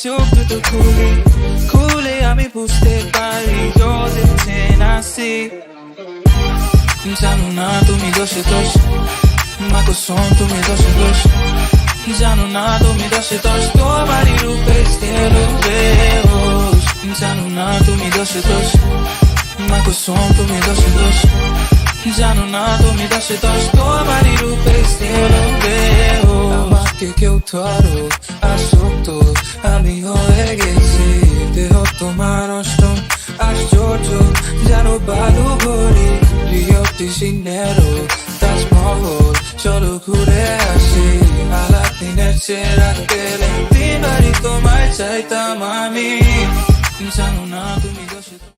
চোখ দুটো খুলে খুলে আমি বুঝতে পারি জ্বলছে নাসি জানো না তুমি দোষে দোষ মাকে শোন তুমি দোষে দোষ জানো না তুমি দোষে দোষ তোমারই রূপে বেহোশ জানো না তুমি দোষে দোষ মাকে শোন তুমি দোষে দোষ জানো না তুমি দোষে দোষ তোমারই রূপে বেহোশ আমাকে কেউ ধরো আসক্ত আমি হয়ে গেছি দেহ তোমার অষ্টম আশ্চর্য জানো বালু ভরি রিও ডি জেনেরো তাজমহল চলো ঘুরে আসি আলাদিনের চেরা পেলে দিনবারই তোমায় চাইতাম আমি জানো না তুমি দোষে